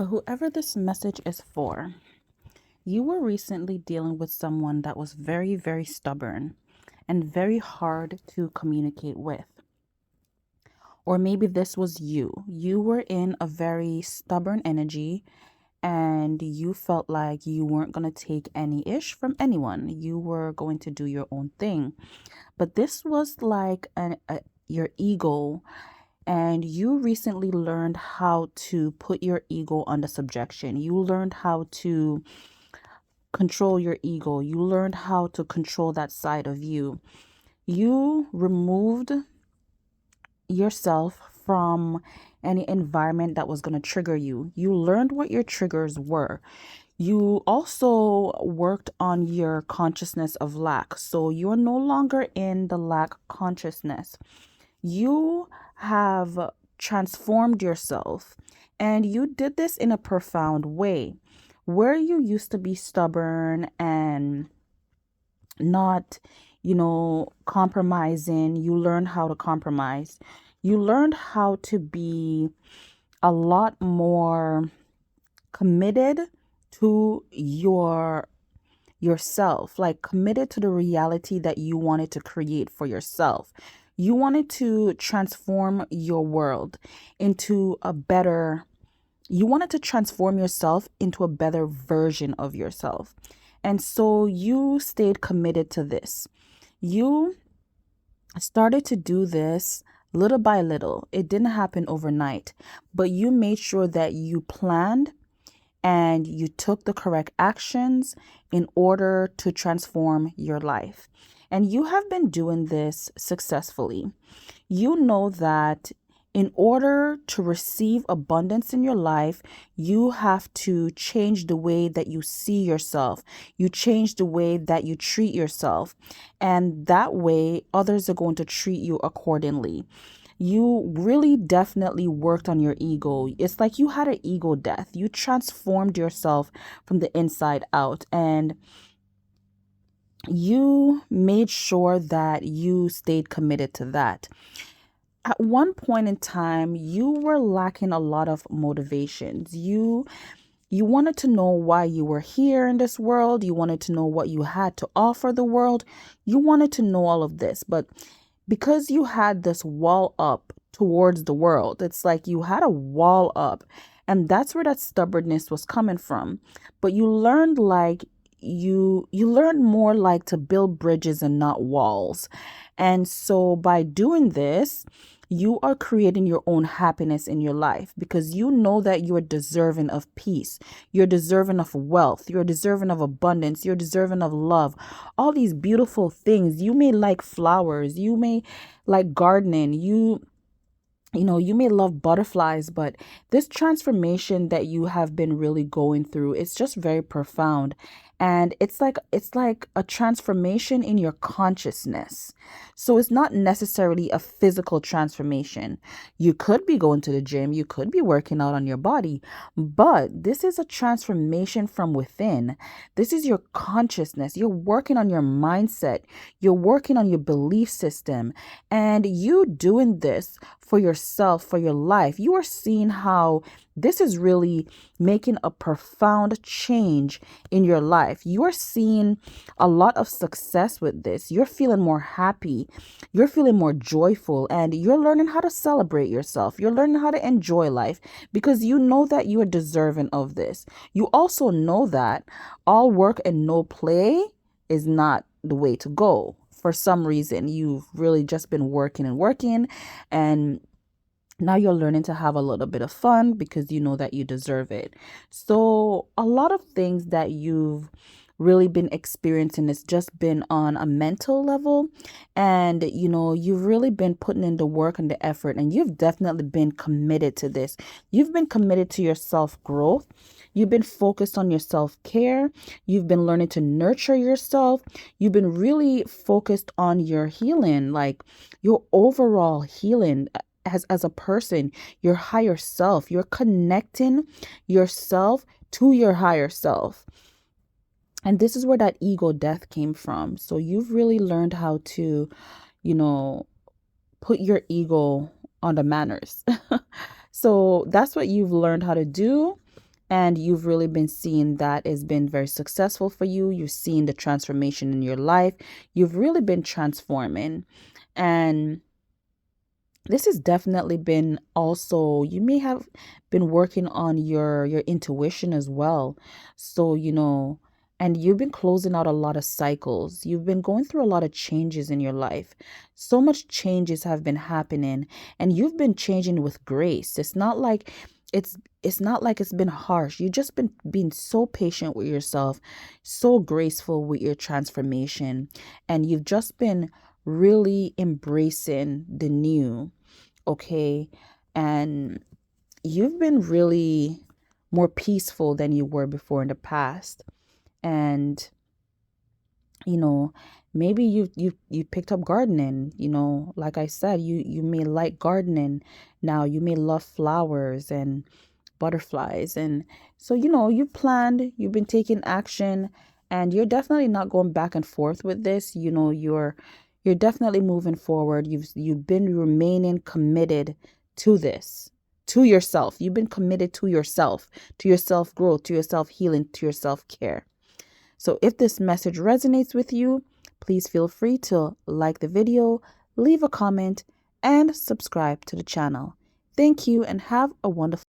For whoever this message is for, you were recently dealing with someone that was very, very stubborn and very hard to communicate with. Or maybe this was you. You were in a very stubborn energy and you felt like you weren't going to take any ish from anyone. You were going to do your own thing. But this was like your ego, and you recently learned how to put your ego under subjection. You learned how to control your ego. You learned how to control that side of you. You removed yourself from any environment that was going to trigger you. You learned what your triggers were. You also worked on your consciousness of lack. So you're no longer in the lack consciousness. You have transformed yourself, and you did this in a profound way. Where you used to be stubborn and not, compromising, you learned how to compromise. You learned how to be a lot more committed to yourself, like committed to the reality that you wanted to create for yourself. You wanted to transform your world into a better, you wanted to transform yourself into a better version of yourself. And so you stayed committed to this. You started to do this little by little. It didn't happen overnight, but you made sure that you planned and you took the correct actions in order to transform your life. And you have been doing this successfully. You know that in order to receive abundance in your life, you have to change the way that you see yourself. You change the way that you treat yourself. And that way, others are going to treat you accordingly. You really definitely worked on your ego. It's like you had an ego death. You transformed yourself from the inside out, and you made sure that you stayed committed to that. At one point in time, you were lacking a lot of motivations. You wanted to know why you were here in this world. You wanted to know what you had to offer the world. You wanted to know all of this, but because you had this wall up towards the world, it's like you had a wall up, and that's where that stubbornness was coming from. But you learned like you learned more like to build bridges and not walls. And so by doing this, you are creating your own happiness in your life because you know that you're deserving of peace. You're deserving of wealth. You're deserving of abundance. You're deserving of love. All these beautiful things. You may like flowers. You may like gardening. You may love butterflies, but this transformation that you have been really going through, it's just very profound. And it's like a transformation in your consciousness. So it's not necessarily a physical transformation. You could be going to the gym, you could be working out on your body, but this is a transformation from within. This is your consciousness. You're working on your mindset. You're working on your belief system. And you doing this for yourself, for your life, you are seeing how this is really making a profound change in your life. You are seeing a lot of success with this. You're feeling more happy. You're feeling more joyful, and you're learning how to celebrate yourself. You're learning how to enjoy life because you know that you are deserving of this. You also know that all work and no play is not the way to go. For some reason, you've really just been working and working, and now you're learning to have a little bit of fun because you know that you deserve it. So a lot of things that you've really been experiencing has just been on a mental level, and you've really been putting in the work and the effort, and you've definitely been committed to this. You've been committed to your self growth. You've been focused on your self care. You've been learning to nurture yourself. You've been really focused on your healing, like your overall healing as a person, your higher self. You're connecting yourself to your higher self. And this is where that ego death came from. So you've really learned how to, you know, put your ego on the manners. So that's what you've learned how to do. and you've really been seeing that it's been very successful for you. You've seen the transformation in your life. You've really been transforming. And this has definitely been also, you may have been working on your intuition as well. So, and you've been closing out a lot of cycles. You've been going through a lot of changes in your life. So much changes have been happening, and you've been changing with grace. It's not like it's been harsh. You've just been being so patient with yourself, so graceful with your transformation, and you've just been really embracing the new, okay? And you've been really more peaceful than you were before in the past. And you know, maybe you picked up gardening, like I said, you may like gardening now. You may love flowers and butterflies. And so, you planned, you've been taking action, and you're definitely not going back and forth with this. You're definitely moving forward. You've been remaining committed to this, to yourself. You've been committed to your self growth, to your self healing, to your self care. So if this message resonates with you, please feel free to like the video, leave a comment, and subscribe to the channel. Thank you and have a wonderful